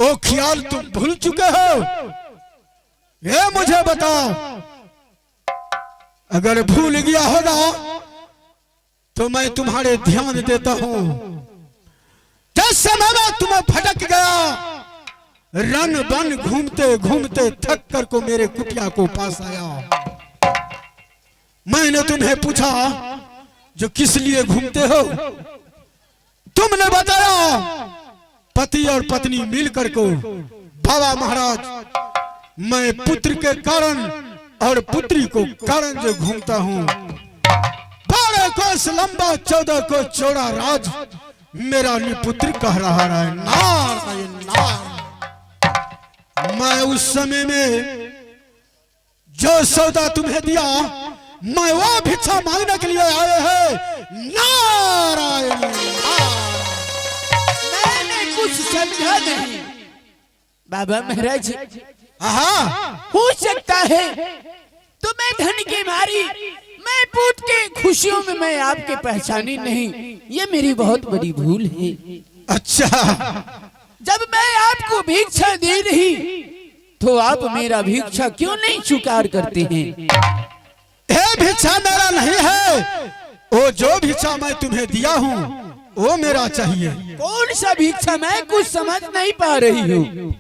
वो ख्याल तुम भूल चुके हो। ये मुझे बताओ, अगर भूल गया होगा तो मैं तुम्हारे ध्यान देता हूं। जिस समय मैं तुम्हें भटक गया, रन बन घूमते घूमते थक कर को मेरे कुटिया को पास आया। मैंने तुम्हें पूछा जो किस लिए घूमते हो, तुमने बताया पति और पत्नी मिलकर को। बाबा महाराज, मैं पुत्र के कारण और पुत्री को कारण जो घूमता हूं। 12 कोस लंबा 14 को चौड़ा राज मेरा निपुत्र कह रहा है। नारायण नारायण। मैं उस समय में जो सौदा तुम्हें दिया, मैं वो भिक्षा मांगने के लिए आए हैं। नारायण नारायण। मैंने कुछ समझा नहीं बाबा महाराज। हो सकता है तो मैं धन की मारी, मैं पूत के खुशियों में मैं आपके पहचानी नहीं, ये मेरी बहुत बड़ी भूल है। अच्छा, जब मैं आपको भिक्षा दे रही तो आप मेरा भिक्षा क्यों नहीं स्वीकार करते हैं? ये भिक्षा मेरा नहीं है, वो जो भिक्षा मैं तुम्हें दिया हूँ वो मेरा चाहिए। कौन सा भिक्षा? मैं कुछ समझ नहीं पा रही हूँ।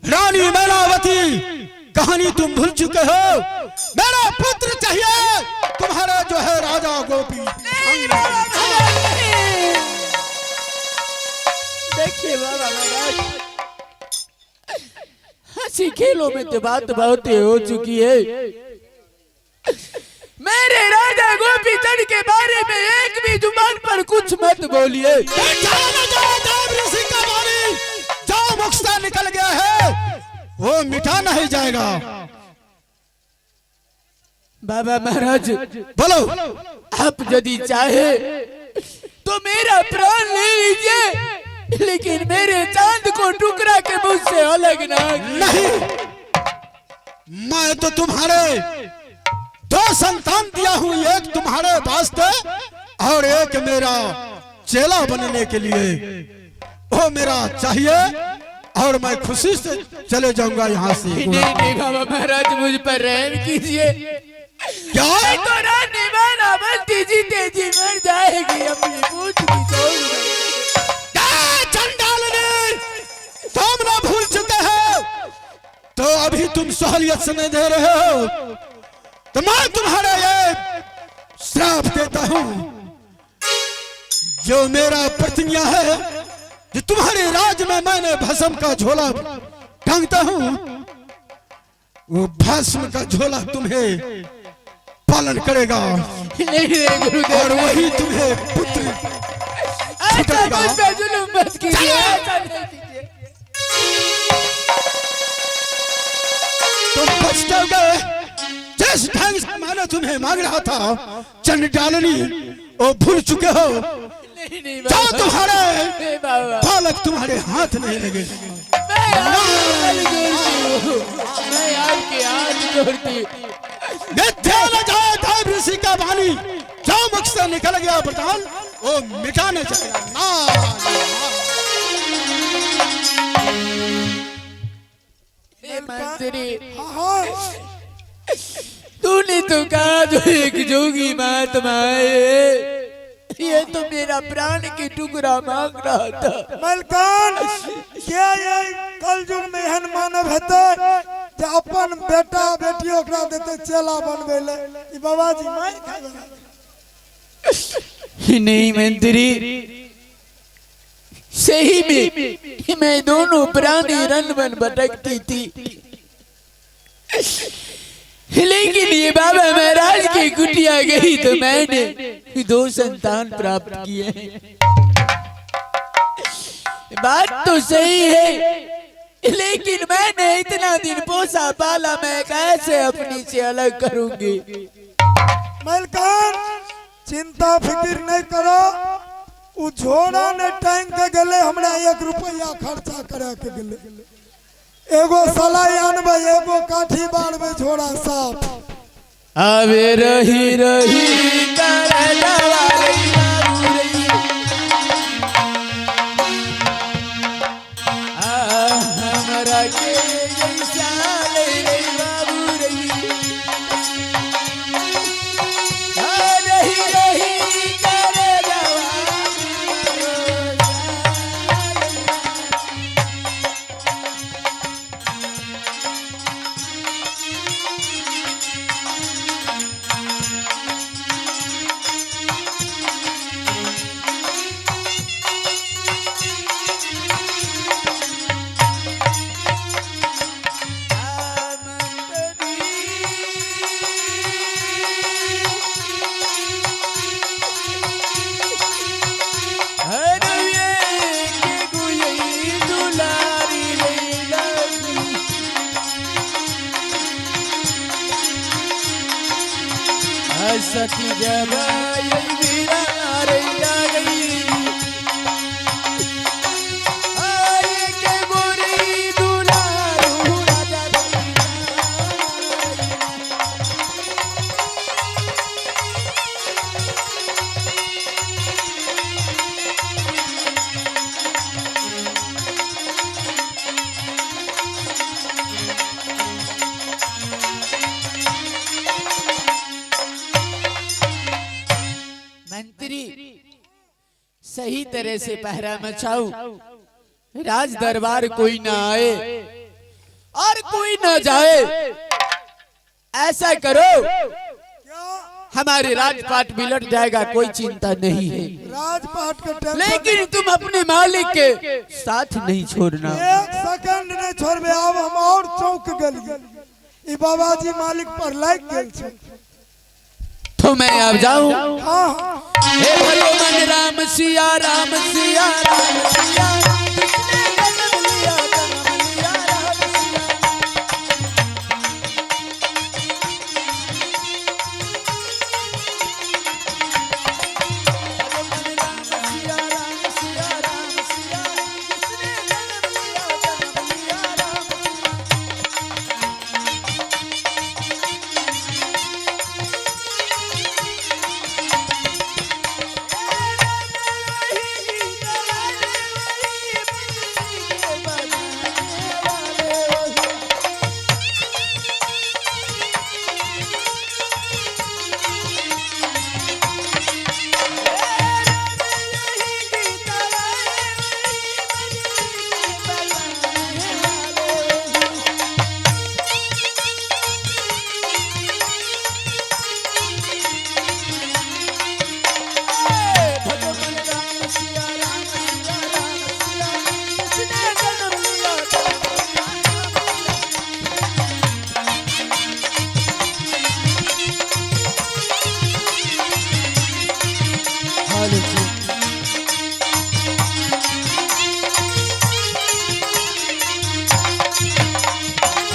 रानी मैनावती, कहानी तुम भूल चुके हो। मेरा पुत्र चाहिए, तुम्हारा जो है राजा गोपी। देखिए बाबा महाराज, हंसी खेलों में तो बात बहुत हो चुकी है। मेरे राजा गोपी चंद के बारे में एक भी जुबान पर कुछ मत बोलिए। जो मुक्ता निकल गया है वो मिटा नहीं जाएगा। बाबा महाराज बोलो, आप यदि चाहे तो मेरा प्राण ले लीजिए, लेकिन मेरे चांद को टुकड़ा के मुझसे अलग ना। नहीं, मैं तो तुम्हारे 2 संतान दिया हूं, एक तुम्हारे वास्ते और एक मेरा चेला बनने के लिए। वो मेरा चाहिए और मैं खुशी से चले जाऊंगा यहाँ से। नहीं बाबा महाराज, मुझ पर रहम कीजिए। क्या तो रानी मैनावती जीते जी मर जाएगी अपनी पूत की चोट में। चंडालनी, तुम ना भूल चुके हो तो अभी तुम सहूलियत से नहीं दे रहे हो, तो मैं तुम्हारा ये श्राप देता हूं। जो मेरा प्रतिज्ञा है, जो तुम्हारे राज में मैंने भस्म का झोला टांगता हूं, वो भस्म का झोला तुम्हें पालन करेगा। नहीं गुरुदेव, और वही तुम्हें पुत्र छुटेगा। जुल्म मत कीजिए, ऐसा नहीं कीजिए। तुम पछताओगे। जिस ढंग से मैंने तुम्हें मांग रहा था चंडालनी, वो भूल चुके हो। नहीं जो तुम्हारे बालक तुम्हारे हाथ नहीं लगे। मैं आपके हाथ जोड़ती। ऋषि का वाणी, जो मुख से निकल गया वरदान वो मिटाने जाएगा। तूने तो कहा जो एक जोगी महात्मा है, ये तो मेरा प्राण की टुकड़ा मांग रहा था। मलकान, क्या ये कलयुग में एहन मानव हेतै जे अपन बेटा बेटी ओकरा देते चेला बनबे ले? ई बाबा जी मैं नहीं मंत्री, सही में मैं दोनों प्राणी रन बन भटकती थी, लेकिन ये बाबा महाराज की कुटिया गई तो मैंने 2 संतान प्राप्त किए हैं। बात तो सही है, लेकिन मैंने इतना दिन पोसा पाला, मैं कैसे अपनी से अलग करूंगी? मलकान, चिंता फिक्र नहीं करो। उ झोड़ा ने टांग के गले, हमरा 1 रुपया खर्चा करे के गले। एगो सलाई आनबे, एगो काठी बाड़बे, झोड़ा साफ। आवे रही रही कर दवाई हमरा के ऐसा ले रे बाबू रही रही रही करे सती जब वीरा रे गई आए के गोरी दुलारू राजा मंत्री सही तरह से पहरा मचाओ राज दरबार कोई ना आए और कोई ना जाए ऐसा करो क्या हमारे राजपाट बिलट जाएगा कोई चिंता नहीं है राजपाट के टेंशन लेकिन तुम अपने मालिक के साथ नहीं छोड़ना एक सेकंड नहीं छोड़बे अब हम और चौक गलिए ई बाबाजी मालिक पर लाग गेल छै तो मैं अब जाऊं हां हे भगवान राम सिया राम सिया राम सिया किसने जन्म लिया राम सिया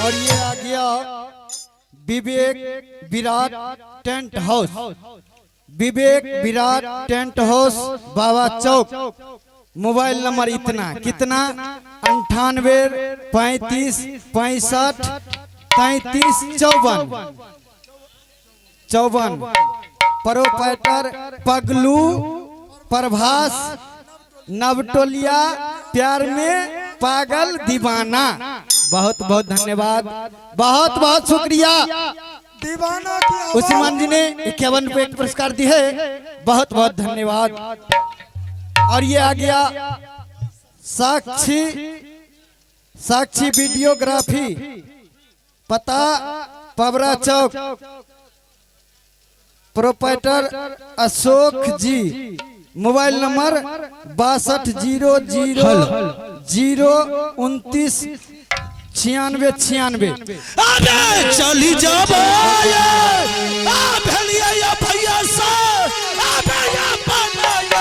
और ये आ गया विवेक विराट टेंट हाउस, विवेक विराट टेंट हाउस बाबा चौक। मोबाइल नंबर इतना कितना 98 35 65 33 54। प्रोपराइटर पगलू प्रभास नवटोलिया, प्यार में पागल दीवाना। बहुत बहुत धन्यवाद, बहुत बहुत शुक्रिया। दीवाना की आवाज उस्मान जी ने 51 रुपए पुरस्कार दी है, बहुत बहुत धन्यवाद। और ये आ गया साक्षी वीडियोग्राफी, पता पबरा चौक, प्रोपराइटर अशोक जी, मोबाइल नंबर 6200 029 96 96। अरे चली जाबो ये आ भलिया या भैया सा आ भैया बनाए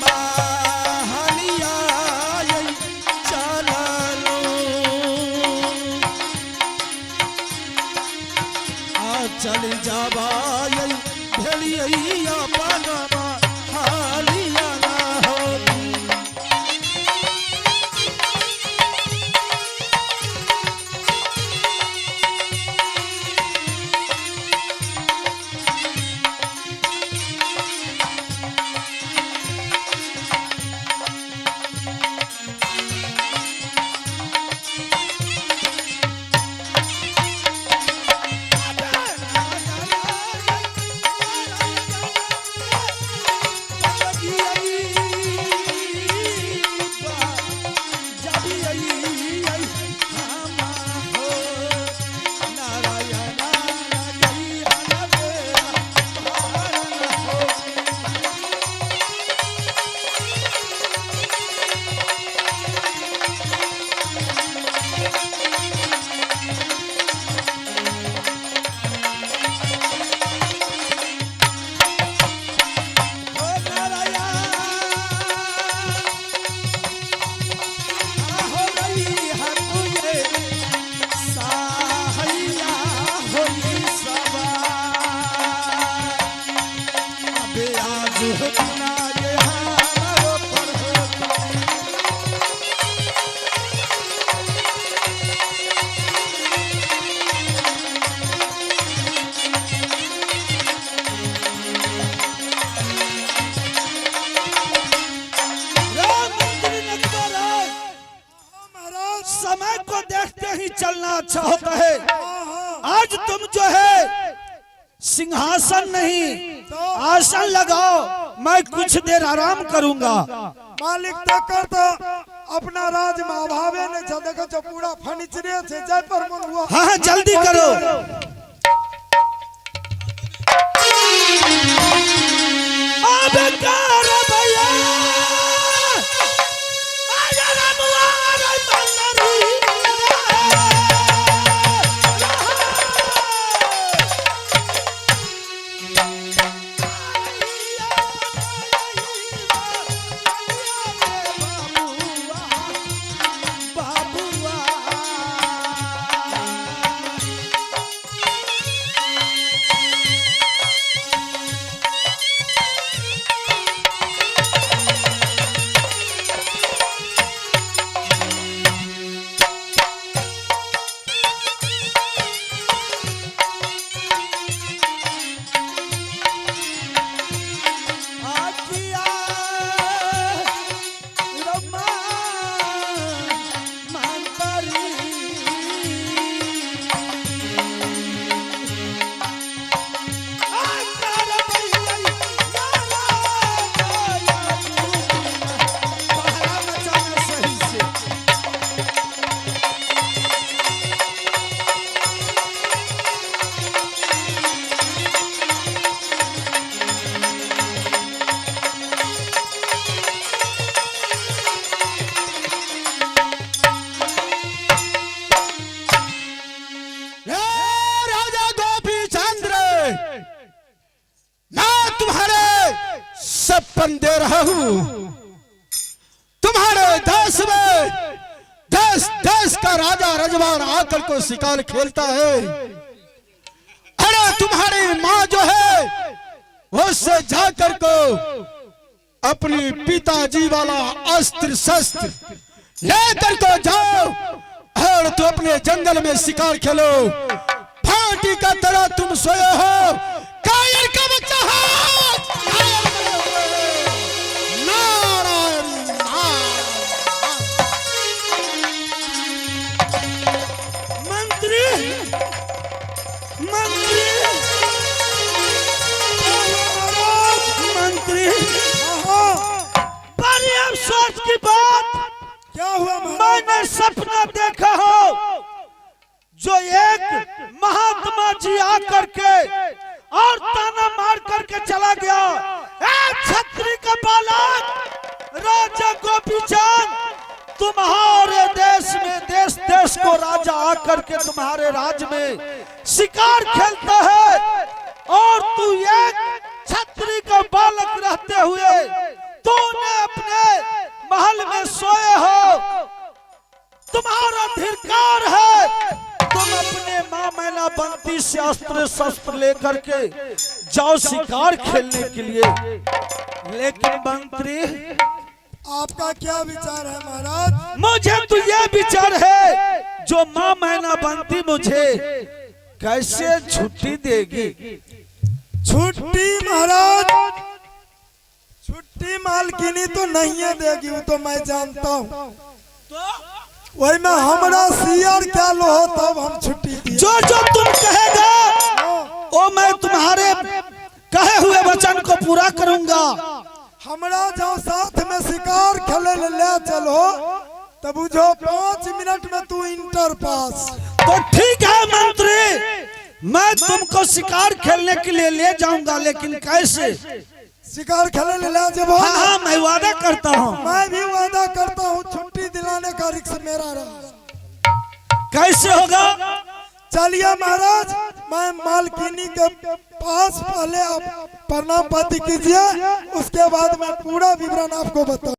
माहलिया ये चला लो आ चली जाबो ये भलिया या बनाबा हालिया ना हो। चलना अच्छा होता है। आज तुम जो है सिंहासन नहीं आसन लगाओ, मैं कुछ देर आराम करूंगा। मालिक तक करता अपना राज में अभावे ने देखो जो पूरा फर्नीचर से जयपुर मन हुआ। हाँ जल्दी करो। अब कर भैया दे रहा हूं तुम्हारे देश में। देश देश का राजा रजवान आकर को शिकार खेलता है। अरे तुम्हारी माँ जो है उससे जाकर को अपनी पिताजी वाला अस्त्र शस्त्र लेकर को जाओ और तो अपने जंगल में शिकार खेलो। फांटी का तरह तुम सोए हो, कायर का बच्चा हो। अफसोस की बात क्या हुआ? मैंने सपना देखा हो जो एक महात्मा जी आकर के और ताना मार करके चला गया। एक छत्री का बालक राजा गोपीचंद तुम्हारे देश में देश देश को राजा आकर के तुम्हारे राज्य में शिकार खेलता है और तू एक छत्री का बालक रहते हुए तूने अपने महल में सोए हो। तुम्हारा धिक्कार है। तुम अपने मां मैना बंती से अस्त्र शस्त्र लेकर के जाओ शिकार खेलने के लिए। लेकिन मंत्री आपका क्या विचार है महाराज? मुझे तो यह विचार है जो मां मैना बंती मुझे कैसे छुट्टी देगी। छुट्टी महाराज, छुट्टी मालकिनी तो नहीं है देगी, वो तो मैं जानता हूँ। वही में हमारा सियार क्या लो हो तब हम छुट्टी दी। जो जो तुम कहेगा वो मैं तुम्हारे कहे हुए वचन को पूरा करूंगा। हमारा जो साथ में शिकार खेले ले चलो तब बुझो 5 मिनट में तू इंटर पास। तो ठीक है मंत्री, मैं तुमको शिकार खेलने के लिए ले जाऊंगा, लेकिन कैसे? शिकार खेले ले जब। हाँ मैं वादा करता हूँ। मैं भी वादा करता हूँ, छुट्टी दिलाने का रिक्स मेरा रहा। कैसे होगा? चलिए महाराज, मैं मालकिनी के पास पहले आप प्रणाम पाती कीजिए, उसके बाद मैं पूरा विवरण आपको बताऊं।